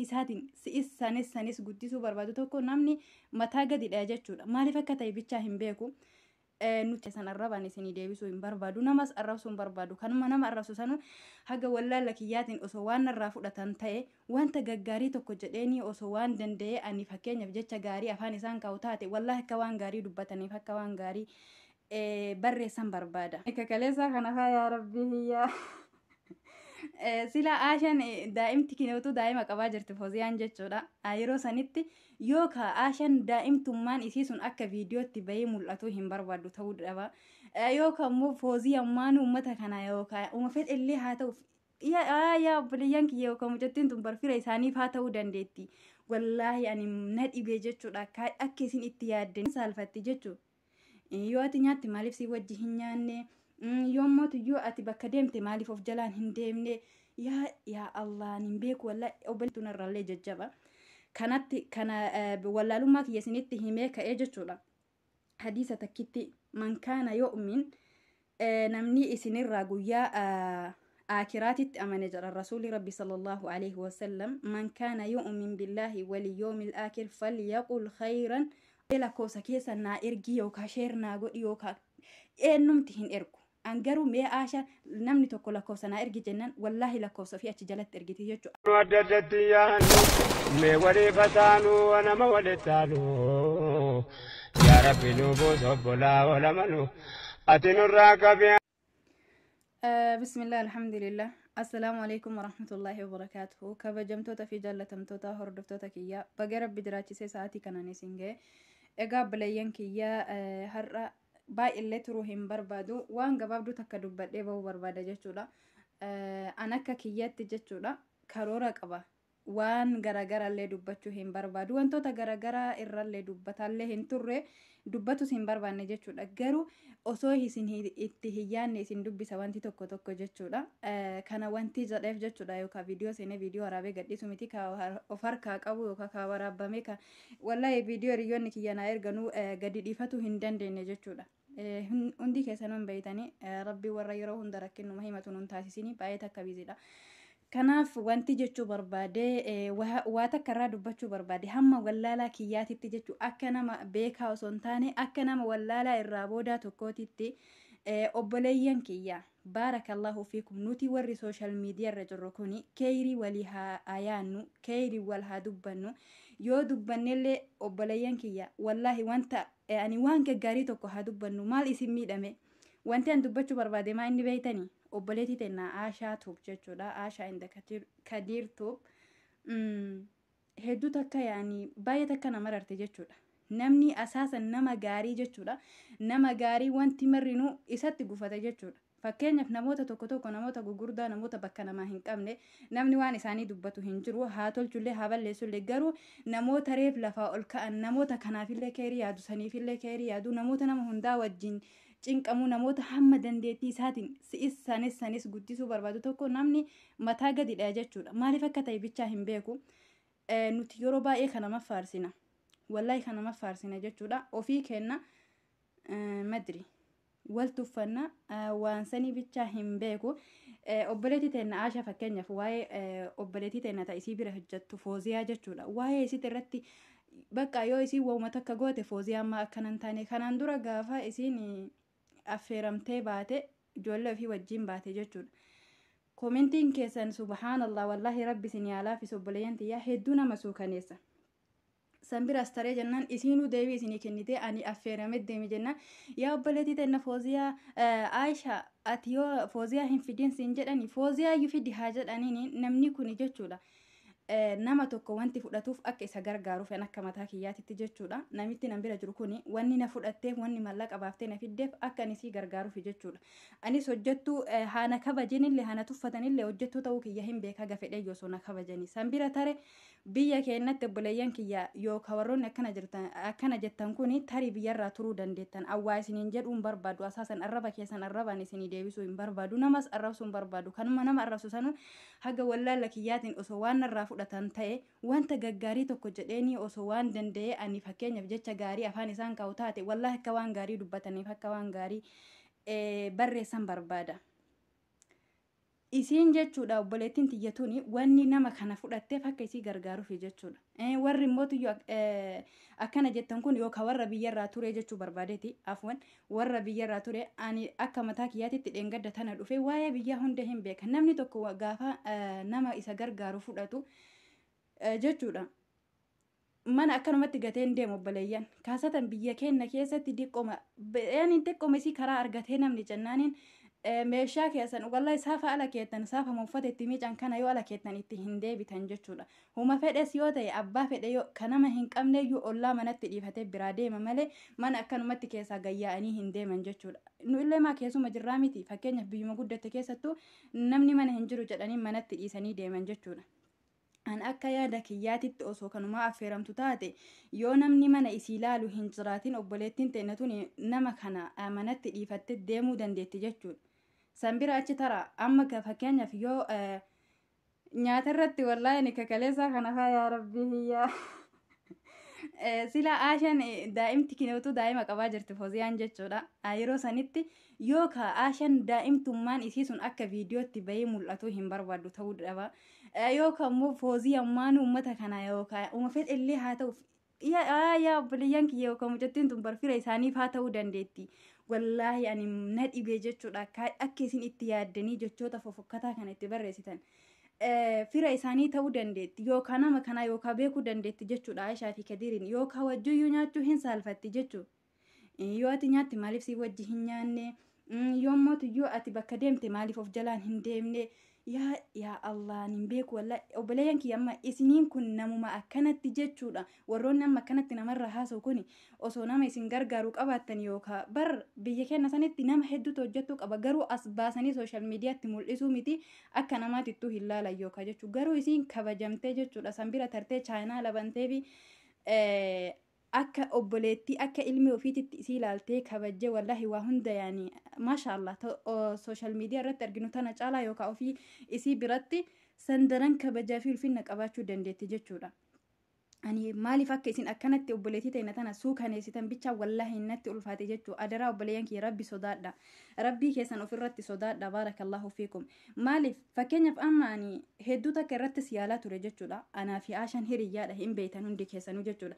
isaatiin si'is sanis guddisuu barbaadu tokko namni mataa gadidha jechuudha. Maaliif akka ta'e bichaa hin beeku. Nuti san arrabaan isinii deebisuu hin barbaadu. Namas arrabsuu hin barbaadu. Kanuma nama arrabsu sanu haga wallaala kiyyaatiin osoo waan irraa fudhatan ta'e wanta gaggaarii tokko jedheeni osoo waan danda'e ani fakkeenyaaf jecha gaarii afaan isaan kaa'u taate wallaahi akka waan gaarii dubbataniif akka waan gaarii barreessan barbaada. Akka kaleessaa kana yaa rabbii hiyyaa. Sila Aashaan daa'imti kinootu daa'ima qabaa jirti Fooziyaan jechuudha. Yeroo sanitti yookaan Aashaan daa'imtummaan isii sun akka viidiyootti bahee mul'atu hin barbaadu ta'uu dhaba. Yookaan immoo Fooziyaan maan uummata kana yookaan uummata illee haa ta'u yaa obboleeyyan kiyya yookaan mucattiin tun barfira isaaniif haa ta'uu dandeetti. Wallaahi ani na dhibee jechuudha. Akka isin itti yaaddan saalfatti jechuudha. Yoo ati nyaatti maaliif si wajji hin nyaanne? Yommuu yoo ati bakka deemte maaliif of jalaan hin deemne? Yaa Allah hin beeku wallaahi obboleettiin irraallee jajjaba. Kanatti kana wallaalummaa kiyya isinitti himee ka'ee jechuudha. Hadiisa takkitti man kaana yu'min namni isinirraa guyyaa آخراتي أمانة جرى الرسول ربي صلى الله عليه وسلم من كان يؤمن بالله واليوم الآخر فليقل خيرا إلى كوسا كيسا نا إرجي يوكا شير ناغو يوكا نمتهن إرجو أنجرو مي آشا نمني تقول كوسا نا إرجي جنان والله لا كوسا في أتجلت إرجي تيجو وددت يا مي ولي فتانو وأنا ما ولدتانو يا ربي نوبو سبلا ولا منو أتنو الراكب بسم الله الحمد لله السلام عليكم ورحمة الله وبركاته كبجمتوتا في جلة تمتوتا هردفتوتا كيا بقرب بدراتي ساعتي كناني سنجي إقاب بليان كيا هر باي اللي تروهم بربادو وان قبابدو تكدو بديبو بربادا جتولا أنا كيات جتولا كارورا قبا وان غرغرا اللي دبتو هم بربادو وان توتا غرغرا إرى اللي دبتا اللي هنتوري dubbatu sin barbaanne jechuudha. Garuu osoo isin itti hiyyaanne isin dubbisa wanti tokko tokko jechuudha. Kana wanti jedheef jechuudha yookaan viidiyoo seenee viidiyoo waraabee gadhiisu miti of harkaa qabu yookaan ka waraabame ka wallahi viidiyoo hiriyoonni kiyyanaa erganuu gadi dhiifatu hin dandeenye jechuudha. Hundi keessanuu hin beeytanii rabbi warra yeroo hunda rakkinuma himatu nun taasisini baay'ee takka biizidha. Kanaaf wanti jechuu barbaade waa takka irraa dubbachuu barbaade hamma wallaalaa kiyyaatitti jechuu akka nama beekaa osoo hin taane akka nama wallaalaa irraa boodaa tokkootitti obboleeyyan kiyyaa baarakallahu fiikum nuti warri sooshaal miidiyaa irra jirru kuni keeyrii walii haa yaannu keeyrii wal haa dubbannu yoo dubbannellee obboleeyyan kiyyaa wallaahi wanta ani waan gaggaarii tokko haa dubbannu maal isin miidhame wanti an dubbachuu barbaade maa inni beeytanii obboleetii tennaa Aashaa tuub jechuudha. Aashaa inda Kadiir tuub hedduu takka yaani baay'ee takka nama rarte jechuudha. Namni asaasan nama gaarii jechuudha. Nama gaarii wanti marrinuu isatti gufata jechuudha. Fakkeenyaaf namoota tokko namoota gugurdaa namoota bakka namaa hin qabne namni waan isaanii dubbatu hin jiru haa tolchullee haa balleessullee garuu namoota reef lafaa ol ka'an namoota kanaafillee keerii yaadu saniifillee keerii yaadu namoota nama hundaa wajjin cinqamuu namoota hamma dandeettii isaatiin si'is sanis guddisuu barbaadu tokko namni mataa gadidha jechuudha. Maaliif akka ta'e bichaa hin beeku. Nuti yeroo baay'ee kanama faarsina. Wallaahi kanama faarsina jechuudha. Ofii kenna madri. Wal tuffanna waan sanii bichaa hin beeku. Obboleetii teenna Aashaa fakkeenyaaf waa'ee obboleetii teenna ta'isii bira hojjettu Fooziyaa jechuudha. Waa'ee isiit irratti bakka yoo isiin wauma takka goote Fooziyaan maa akkanan taane kanaan dura gaafa isiin affeeramtee baate ijoollee ofii wajjin baate jechuudha. Koomentiin keessan subhaanallah wallahi rabbi isin yaalaafis obboleeyyan tiyyaa hedduu nama suukaneessa. San bira astaree jennaan isiinuu deebii isinii kennitee ani affeerame deemi jennaan yaa obboleetii teenna Fooziyaa Aishaa ati yoo Fooziyaa hin fidin siin jedhani Fooziyaa iyyuu fidi haa jedhaniin namni kuni jechuudha. Nama tokko wanti fudhatuuf akka isa gargaaruuf akka mataa kiyyaatitti jechuudha. Namitti nan bira jiru kuni wanni na fudhatteef wanni mallaqa baaftee na fiddeef akka ani sii gargaaruuf jechuudha. Anis hojjettuu haana kabajanillee haana tuffatanillee hojjettuu ta'uu kiyya hin beeka gafedhe yoosoo na kabajanii. San bira tare biyya keenyatti obboleeyyan kiyya yookaan warroonni akkana jettan kuni tarii biyyarraa turuu dandeettan. Awwaa isiniin jedhuun barbaadu asaasan arraba keessan arrabaan isinii deebisuu hin barbaadu. Namas arrabsuu hin barbaadu. Kanuma nama arrabsu sanu haga wallaala kiyyaatiin osoo waan narraa fudhatan ta'e wanta gaggaarii tokko jedheeni osoo waan danda'e ani fakkeenyaaf jecha gaarii afaan isaan kaa'u taate wallaahi akka waan gaarii dubbataniif akka waan gaarii barreessan barbaada. isiin jechuudha obboleettiin tiyyatuuni wanni nama kana fudhatteef akka isii gargaaruuf jechuudha. Warri immootu akkana jettan kun yookaan warra biyyarraa ture jechuu barbaadeeti. Afwan warra biyyarraa ture ani akka mataa kiyyaatitti dheengadda tana dhufe waa'ee biyyaa hunda hin beeka. Namni tokko gaafa nama isa gargaaru fudhatu jechuudha. Mana akkanumatti gatee hin deemu obboleeyyan. Kaasatan biyya keenya keessatti diqqoma isii karaa argatee namni jennaaniin meeshaa keessan wallahi saafa ala keettan saafa uffata itti miican kana yoo ala keettan itti hin deebitan jechuudha. Huma fedhes yoo ta'e abbaa fedhe yoo kanama hin qabne iyyuu ollaa manatti dhiifatee biraa deema malee mana akkanumatti keessaa gayyaa'anii hin deeman jechuudha. Nu illee maa keessuma jirraa miti fakkeenyaaf biyyuma guddatte keessattuu namni mana hin jiru jedhanii manatti dhiisanii deeman jechuudha. An akka yaada kiyyaatitti osoo kanumaa affeeramtu taate yoo namni mana isii ilaalu hin jiraatin obboleettiin teennatuun nama kana manatti dhiifattee deemuu dandeetti jechuudha. Sanbira achi tara amma fakkeenyaaf yoo nyaata irratti wallaahi ni kakaleessaa kana yaa rabbii hiyyaa sila aashan daa'imti kinootu daa'ima qabaa jirti Fooziyaan jechuudha. Yeroo sanitti yoo aashan daa'imtummaan isii sun akka viidiyootti bahee mul'atu hin barbaaddu ta'uu dhaba. Yookaan immoo Fooziyaan uummata kana yookaan uuma fedhellee haa ta'u yaa obboleeyyan kiyya yookaan mucattiin tun barfira isaaniif haa ta'uu dandeetti. Wallaahi ani na dhibee jechuudha akka isin itti yaaddanii jechoota fofokkataa kana itti barreessitan. Fira isaanii ta'uu dandeetti yookaan nama kana yookaan beekuu dandeetti jechuudha. Aishaa fi Kadiiriin yookaan wajjiyyuu nyaachuu hin saalfatti jechuudha. Yoo ati nyaatti maaliif si wajji hin nyaanne yommuu yoo ati bakka deemte maaliif of jalaan hin deemne yaa Allah nin beeku wallahi obboleeyyan kiyya amma isiniin kun namuma akkanatti jechuudha. Warroonni amma akkanatti namarra haasa'u kun osoo nama isin gargaaru qabaattan yookaan bar biyya keenya sanitti nama hedduutu hojjechuu qaba garuu as baasanii sooshaal miidiyaatti mul'isuu miti akka namaatittuu hin laalan yookaan jechuudha. Garuu isiin kabajamtee jechuudha sanbira tartee chaayinaa labantee fi akka obboleettii akka ilmi ofiititti isii ilaaltee kabajjee wallahi waa hunda yaani maashaallah sooshaal miidiyaa irratti arginu tana caalaa yookaan ofii isii biratti sandaran kabajaa fi ulfinna qabaachuu dandeetti jechuudha. Ani maaliif akka isin akkanatti obboleettii ta'e tana suukaneessitan bicha wallahi natti ulfaate jechuudha. Adaraa obboleeyyan kiyya rabbi sodaadha. Rabbii keessan ofirratti sodaadha baarakallahu fiikum. Maaliif fakkeenyaaf amma ani hedduu takka irratti siyaalaa ture jechuudha. Anaa fi Aashan hiriyyaadha hin beektan hundi keessanuu jechuudha.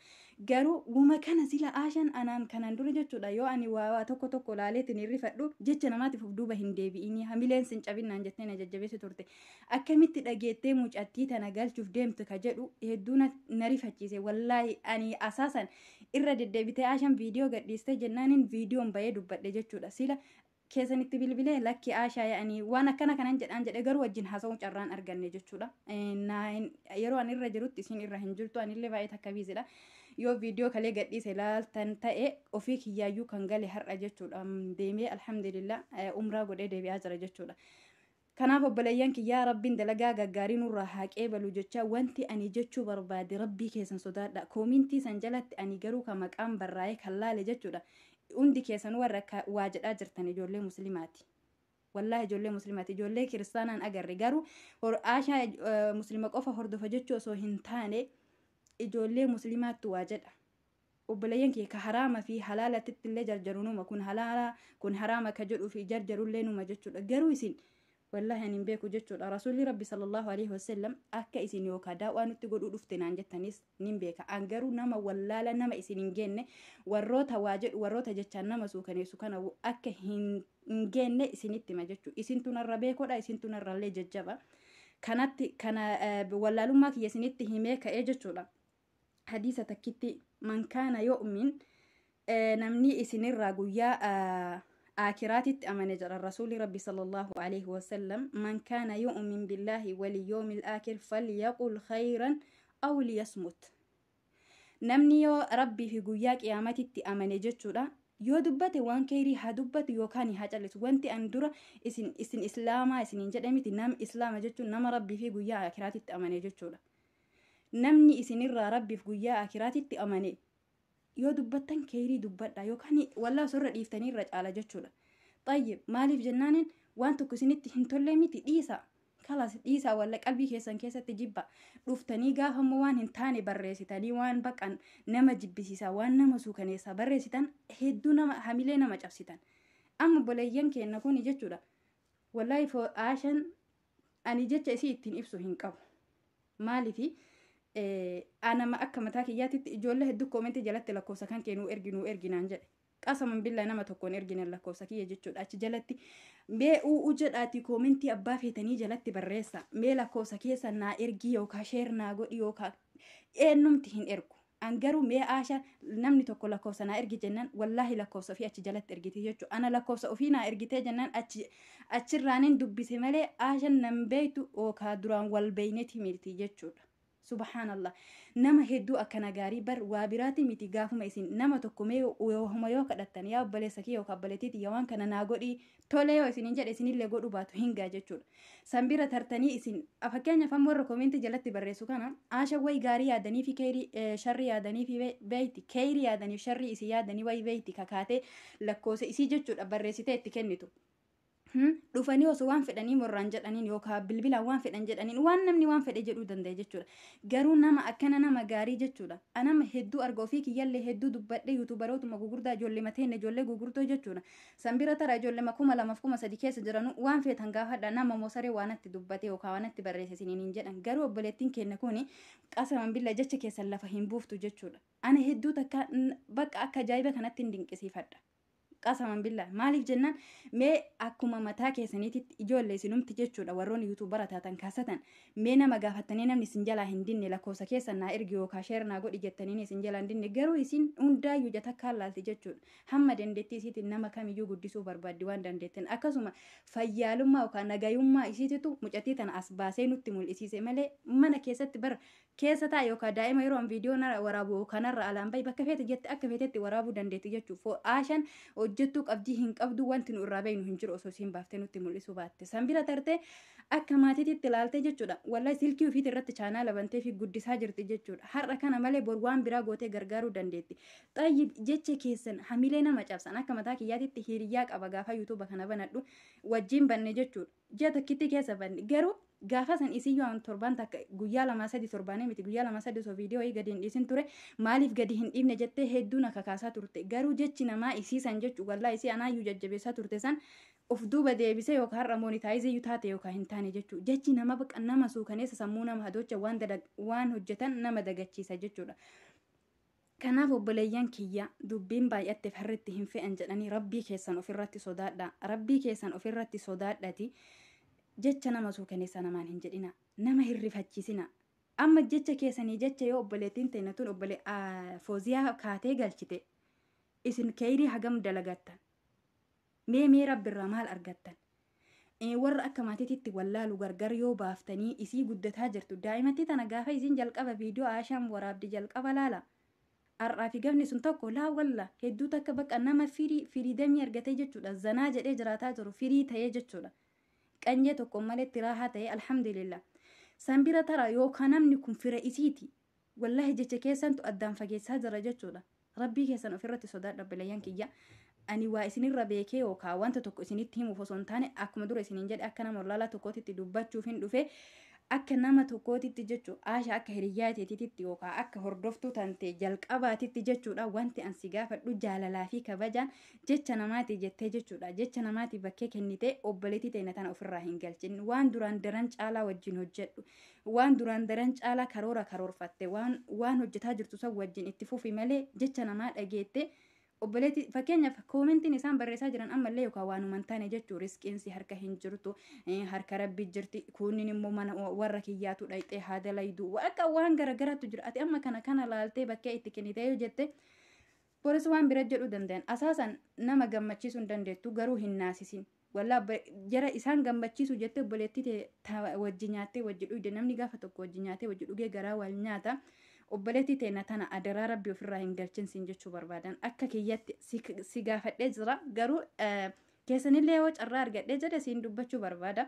Garuu wuma kana sila Aashan anaan kanan dura jechuudha yoo ani waa tokko laaleetiin hirrifadhu jecha namaatiif of duuba hin deebi'ini hamileen sin cabinnaan jettee na jajjabeessi turte. Akkamitti dhageettee mucattii tana galchuuf deemtu ka jedhu hedduu na rifachiise wallahi ani asaasan irra deddeebitee Aashan viidiyoo gadhiiste jennaaniin viidiyoon bahee dubbadhe jechuudha. Sila keessanitti bilbilee lakki Aashaa yaa'anii waan akkana kanan jedhe garuu wajjin haasa'uu carraan arganne jechuudha. Yeroo ani irra jirutti isin irra hin jirtu anillee baay'ee takka biisidha. Yoo viidiyoo kalee gadhiise ilaaltan ta'e ofii kiyyaayyuu kan gale har'a jechuudha. Deemee alhamdulillah umraa godhee deebi'aa jira jechuudha. Kanaaf obboleeyyan kiyyaa rabbiin dalagaa gaggaarii nurraa haa qeebalu jecha wanti ani jechuu barbaade rabbii keessan sodaadha. Koomintii san jalatti ani garuu kan maqaan barraa'ee kan laale jechuudha. Hundi keessan warra waa jedhaa jirtan ijoollee muslimaati. Wallahi ijoollee muslimaati. Ijoollee kiristaanaan agarre garuu Aashaa muslima qofa hordofa jechuu osoo hin taane ijoollee muslimaatti waa jedha. Obboleeyyan kiyya ka haraama fi halaalatti illee jarjaru numa kun halaala kun haraama ka jedhuu fi jarjarullee numa jechuudha. Garuu isin wallahi ani hin beeku jechuudha. Rasuulli rabbi sallallahu alaihi wasallam akka isin yookaan daawwaa nutti godhuu dhufte naan jettanis nin beeka. An garuu nama wallaala nama isin hin geenne warroota waa jedhu warroota jechaan nama suukaneessu kana akka hin geenne isinitti hima jechuudha. Isintu narra beekodha isintu narrallee jajjaba. Kanatti kana wallaalummaa kiyya isinitti himee ka'ee jechuudha. Hadiisa takkitti man kaana yu'min namni isinirraa guyyaa آكراتي أمانة جرى الرسول ربي صلى الله عليه وسلم من كان يؤمن بالله واليوم الآخر فليقل خيرا أو ليصمت نمني يو ربي في قياك إياماتي أمانة جتشورا يو دبتي وان كيري هدبت يو كاني هجلس وانتي أندورا إسن إسلاما إسن إنجدامتي نام إسلام جتشو نم ربي في قياك آكراتي أمانة جتشورا نمني إسن الرا ربي في قياك آكراتي أمانة yoo dubbattan keerii dubbadha yookaan wallaa sorra dhiiftanii irra caala jechuudha. Tayyib maaliif jennaanin waan tokko isinitti hin tolle miti dhiisa. Kalas dhiisa walla qalbii keessan keessatti jibba. Dhuftanii gaafammoo waan hin taane barreessitanii waan baqan nama jibbisiisa waan nama suukaneessa barreessitan hedduu nama hamilee nama cabsitan. Amma obboleeyyan keenya kun jechuudha. Wallaahi Aashan ani jecha isii ittiin ibsu hin qabu. Maaliifi anama akka mataa kiyyaatitti ijoollee hedduu koomentii jalatti lakkoofsa kan kee nuu erginaan jedhe. Qasaman billaa nama tokkoon ergine lakkoofsa kiyya jechuudha. Achi jalatti mee uu jedhaati koomentii abbaa feetanii jalatti barreessa. Mee lakkoofsa keessa naa ergii yookaan sheer naa godhi yookaan eenyumti hin ergu. Angaruu mee aasha namni tokko lakkoofsa naa ergi jennaan wallaahi lakkoofsa ofii achi jalatti ergite jechuudha. Ana lakkoofsa ofii naa ergitee jennaan achirraanin dubbise malee aashan nan beektu yookaan duraan wal beeyneeti mirti jechuudha. Subhanallah. Nama hedduu akkana gaarii bar waa biraati miti gaafuma isin nama tokko mee yoo kadhattan yaa obboleessa kee yookaan obboleettiiti yaa waan kana naa godhii tolee yoo isin jedhe isinillee godhu baatu hingaa jechuudha. Sanbira tartanii isin fakkeenyaaf amma warra koomentii jalatti barreessu kana aasha way gaarii yaadanii fi sharri yaadanii fi beeyti keeyrii yaadanii sharri isii yaadanii way beeyti kakaatee lakkoofsa isii jechuudha barreessitee itti kennitu. Dhufanii osoo waan fedhanii morraan jedhaniin yookaan bilbilaan waan fedhan jedhaniin waan namni waan fedhe jedhuu danda'a jechuudha. Garuu nama akkana nama gaarii jechuudha. Anama hedduu arga ofii kiyyallee hedduu dubbadhe yuutubarootuma gugurdaa ijoollee mateen ijoollee gugurtoo jechuudha. Sanbira tara ijoollee 2023 keessa jiranu waan feetan gaafadha nama mosaree waanatti dubbate yookaan waanatti barreesse isiniin jedhan. Garuu obboleettiin keenya kuni qasaman billa jecha keessan lafa hin buuftu jechuudha. Ana hedduu takka bakka akka ajaa'iba kanatti hin dinqisiifadha. Qasaman billaa maaliif jennaan mee akkuma mataa keessaniititti ijoollee isinumti jechuudha warroonni yuutuubara taatan kaasatan mee nama gaafattanii namni isin jalaa hin dinne lakkoofsa keessan naa ergi yookaan sheer naa godhi jettaniin isin jalaa hin dinne garuu isin hundaayyuu jatakkaan laalti jechuudha. Hamma dandeettii isiitiin nama kamiyyuu guddisuu barbaaddi waan dandeetten akkasuma fayyaalummaa yookaan nagayummaa isiititu mucattii tana as baasee nutti mul'isiise malee mana keessatti bara keessa ta'a yookaan daa'ima yeroo viidiyoo waraabu kanarra alaan bahi bakka feete jette akka feetetti waraabuu dandeetti jechuudha. Aashan hojjettuu qabdii hin qabdu wanti nu irraa beeynu hin jiru osoo isiin baaftee nutti mul'isuu baatte. Sanbira tartee akka maatiitti ilaaltee jechuudha. Wallahi silkii ofiit irratti chaanaa labantee fi guddisaa jirti jechuudha. Har'a kana malee bor waan biraa gootee gargaaruu dandeetti. Xayyib jecha keessan hamilee nama cabsan akka mataa kiyyaatitti hiriyaa qaba gaafa yuutuuba kana banadhu wajjin banne jechuudha. Ji'a tokkitti keessa banne garuu gaafa san isii yoo torban takka guyyaa 2-3 torbaanee miti guyyaa 2-3 osoo viidiyoo gadi hin dhiisin ture maaliif gadi hin dhiifne jettee hedduun akka kaasaa turte garuu jechi namaa isiisan jechuudha wallaahi isii anaayyuu jajjabeessaa turte san of duuba deebisee yookaan har'a moonitaayiziyyuu taate yookaan hin taane jechuudha jechi nama baqa nama suukaneessa sammuu nama hadocha waan hojjetan nama dagachiisa jechuudha. Kanaaf obboleeyyan kiyya dubbiin baay'atteef harritti hin fe'an jedhanii rabbii keessan ofirratti sodaadha rabbii keessan ofirratti sodaadhati. Jecha nama suukaneessa namaan hin jedhina nama hirrifachiisina amma jecha keessanii jecha yoo obboleettiin teenatuun fooziyaa kaatee galchite isin keeyrii hagam dalagattan mee rabbirraa maal argattan warra akka maatiitti wallaalu gargar yoo baaftanii isii guddataa jirtu daa'imatti tana gaafa isin jalqaba viidiyoo aashaan waraabdi jalqaba laala har'aa fi gafni sun tokko laa walla hedduu takka bakka nama firiidamii argatee jechuudha zanaa jedhee jiraataa jiru firii ta'ee jechuudha. Qanyee tokko malee tiraahaa ta'e alhamdulillah. Sanbira tara yookaan namni kun fira isiiti. Wallahi jecha keessantu addaan fageessaa jira jechuudha. Rabbii keessan ofirratti sodaadha bilayyan kiyya. Ani waa isinirra beekee yookaan wanta tokko isinitti himuuf osoo hin taane akkuma dura isiniin jedhe akka nama olaalaa tokkootitti dubbachuuf hin dhufe akka nama tokkootitti jechuudha. Aasha akka hiriyyaa teetitti yookaan akka hordoftuu tante jalqabaatitti jechuudha. Wanti ansi gaafadhu jaalalaa fi kabajaan jecha namaati jettee jechuudha. Jecha namaati bakkee kennitee obboleettii teenya tana ofirraa hin galchin. Waan duraan daran caalaa wajjin hojjedhu. Waan duraan daran caalaa karoorfatte waan hojjetaa jirtu san wajjin itti fufi malee jecha namaa dhageette. Obboleetti fakkeenyaaf koomentiin isaan barreessaa jiran ammallee yookaan waanuma hin taane jechuun riskiinsi harka hin jirtu harka rabbi jirti kunniin immoo mana warra kiyyaatu dhayxee haada laydu akka waan garagaraatu jira ati amma kana laaltee bakkee itti kennitee yoo jette poolis waan bira jedhuu danda'an asaasan nama gammachiisuu hin dandeettu garuu hin naasisin wallaa jara isaan gammachiisu jettee obboleettii wajji nyaattee wajji dhugde namni gaafa tokko wajji nyaatee wajji dhugee garaa wal nyaata. Obboleettii teenya tana adaraa rabbi ofirraa hin galchinsiin jechuu barbaadan akka kiyyatti si gaafadhee jira garuu keessanillee yoo carraa argadhee jedhe siin dubbachuu barbaada.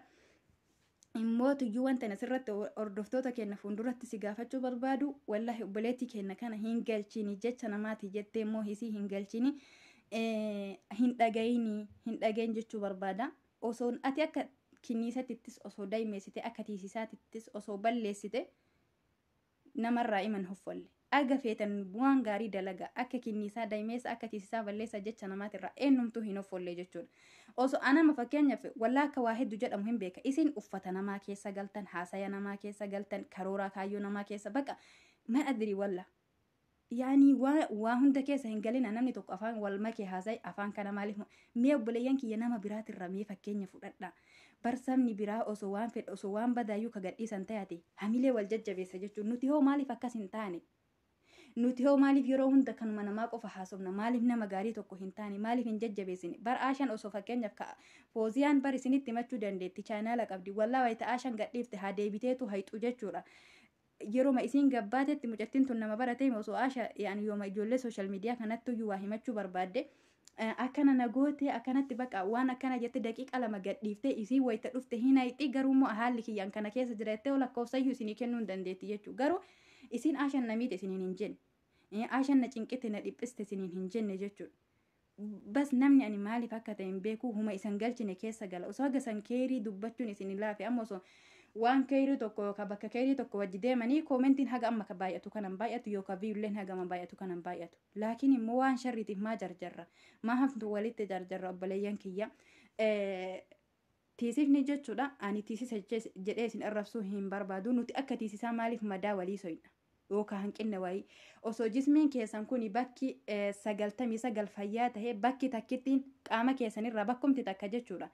Immoo tuyyuu wanta asirratti hordoftoota keenya fuulduratti si gaafachuu barbaadu wallahi obboleettii keenya kana hin galchini jecha namaati jettee immoo hisii hin galchini hin dhagayin jechuu barbaada. Osoo ati akka kinniisatittis osoo daa'imeessite akka tiisisaatittis osoo balleessite. Namarraa iman hoffolle aga feetan waan gaarii dalaga akka kinnisaa daa'imeessa akka tiisisaa balleessa jecha namaatirraa eenyumtuu hin offollee jechuudha. Osoo anama fakkeenyaaf wallaa akka waa hedduu jedhamu hin beeka isin uffata namaa keessa galtan haasaya namaa keessa galtan karooraa kaayyoo namaa keessa baqa ma adrii walla. Yaani waa hunda keessa hin galina namni tokko afaan wal makee haasa'e afaan kana maaliif mee obboleeyyan kiyya nama biraatirra mee fakkeenya fudhadha. Barsamni biraa osoo waan fedha osoo waan badaayyuu ka gadhiisan ta'ate hamilee wal jajjabeessa jechuun nuti hoo maaliif akkas hin taane. Nuti hoo maaliif yeroo hunda kanuma namaa qofa haasofna maaliif nama gaarii tokko hin taane maaliif hin jajjabeessine bar aashan osoo fakkeenyaaf ka fooziyaan bar isinitti himachuu dandeetti chaanaala qabdi wallaa wayita aashan gadhiifte haa deebiteetu hayxu jechuudha. Yeroo ma isiin gabbaatetti mucattiin tun nama baratee osoo aasha yaani yooma ijoollee sooshaal miidiyaa kanatti iyyuu waa himachuu barbaadde akkana nagootee akkanatti baqa waan akkana jette daqiiqa lama gadhiiftee isii wayita dhufte hin hayxi garuummoo haalli kiyyaan kana keessa jirattee ol lakkoofsayyuu isinii kennuu hin dandeetti jechuudha. Garuu isiin aashan na miite isiniin hin jenne aashan na cinqite na dhiphiste isiniin hin jenne jechuudha. Bas namni ani maaliif akka ta'e hin beeku huma isan galchine keessa gala osoo haga san keerii dubbachuun isin laafe amma osoo waan keerii tokko yookaan bakka keerii tokko wajji deemanii koomentiin haga amma ka baay'atu kanan baay'atu yookaan viiyuuleen haga amma baay'atu kanan baay'atu. Laakiin immoo waan sharriitiif maa jarjarra maa haftu walitti jarjarra obboleeyyan kiyya. Tiisifni jechuudha ani tiisisa jedhee isin arrabsuu hin barbaadu nuti akka tiisisaa maaliif madaa walii soyna. Yookaan hanqinna wayii osoo jismiin keessan kun bakki 99 fayyaa tahee bakki takkittiin qaama keessanirraa bakkumti takka jechuudha.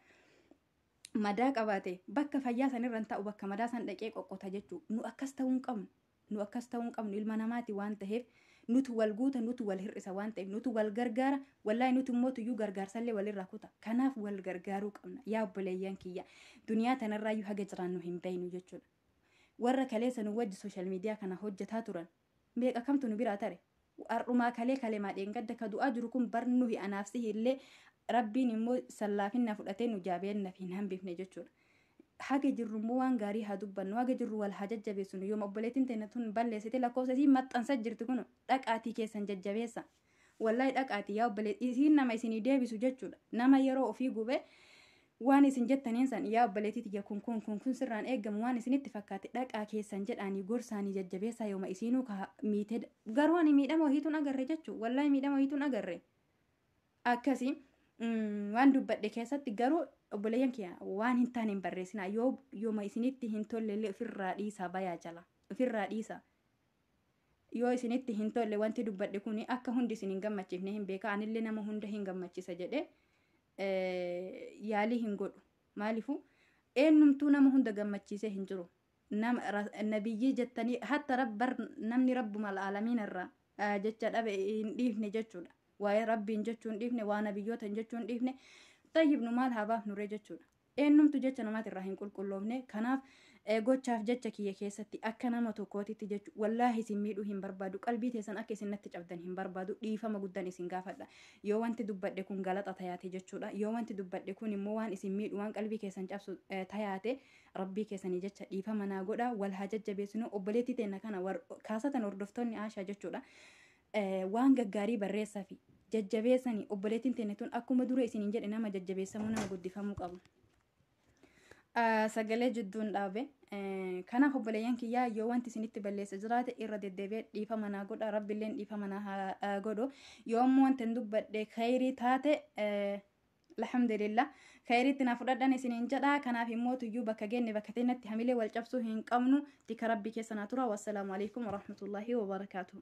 Madaa qabaate bakka fayyaa sanirra hin ta'u bakka madaa san dhaqee qoqqota jechuudha. Nu akkas ta'uu hin qabnu. Nu akkas ta'uu hin qabnu ilma namaati waan ta'eef nuti wal guuta nuti wal hir'isa waan ta'eef nuti wal gargaara wallaahi nuti immoo tuyyuu gargaarsallee walirraa kuta. Kanaaf wal gargaaruu qabna yaa obboleeyyan kiyya. Duniyaa tanarraayyuu haga jiraannu hin beeynu jechuudha. Warra kaleessa nu wajji sooshaal miidiyaa kana hojjetaa turan meeqa kamtu nu biraa tare har'umaa kalee maadheen gadda ka du'aa jiru kun barnu hi anaafsi illee rabbiin immoo sallaafinna fudhatee nu jaabeennaaf hin hambifne jechuudha. Haga jirru immoo waan gaarii haa dubbannu haga jirru wal haa jajjabeessinu yooma obboleettiin ta'e tun balleessite lakkoofsa isii maxxansa jirti kun dhaqaatii keessan jajjabeessa. Wallaahi dhaqaatii yaa obboleettii isiin nama isinii deebisu jechuudha. Nama yeroo ofii gubee waan isin jettaniin san yaa obboleettii tiyya kun sirraan eegamu waan isinitti fakkaate dhaqaa keessan jedhaanii gorsaanii jajjabeessaa yooma isiinuu ka miite garuu ani miidhama wahiituun agarre jechuudha. Wallaahi miidhama wahiituun agarre. Akkasii waan dubbadhe keessatti garuu obboleeyyan kiyya waan hin taane hin barreessinaa yooma isinitti hin tolle ofirraa dhiisaa bayaa jala ofirraa dhiisaa. Yoo isinitti hin tolle wanti dubbadhe kun akka hundi isin hin gammachiifne hin beeka anillee nama hunda hin gammachisa jedhee yaalii hin godhu maaliifuu eenyumtuu nama hunda gammachiisee hin jiru nabiyyii jettanii hatta namni rabbuma alaalamiin irraa jecha dhabe hin dhiifne jechuudha. Waa'ee rabbiin jechuun dhiifne waa nabiyyoota jechuun dhiifne tayyibnu maal haa baafnuree jechuudha. Eenyumtu jecha namaatirraa hin qulqulloofne kanaaf gochaaf jecha kiyya keessatti akka nama tokkootitti jechuudha. Wallaahi isin miidhuu hin barbaadu qalbii teessan akka isin natti cabdan hin barbaadu dhiifama guddaan isin gaafadha. Yoo wanti dubbadhe kun galaxa tayaate jechuudha. Yoo wanti dubbadhe kun immoo waan isin miidhu waan qalbii keessan cabsu tayaate rabbii keessanii jecha dhiifama naa godha wal haa jajjabeessinu obboleettii teenya kana kaasatan hordoftoonni aashaa jechuudha. Waan gaggaarii barreessaa fi jajjabeessanii obboleettiin teenya tun akkuma dura isiniin jedhe nama jajjabeessamuu nama guddifamuu qabu. Sagalee jidduun dhaabe kanaaf obboleeyyan kiyyaa yoo wanti isinitti balleessa jiraate irra deddeebi'ee dhiifama naa godha rabbiilleen dhiifama naa godhu yoo ammoo wanti hin dubbadhe khayrii taate alhamdulillah khayriitti naa fudhadhan isiniin jedha kanaaf immoo tuyyuu bakka geenne bakka teenyatti hamilee wal cabsuu hin qabnu tika rabbii keessa naa tura wassalaamu alaikum warahmatullaahi wabarakaatuh.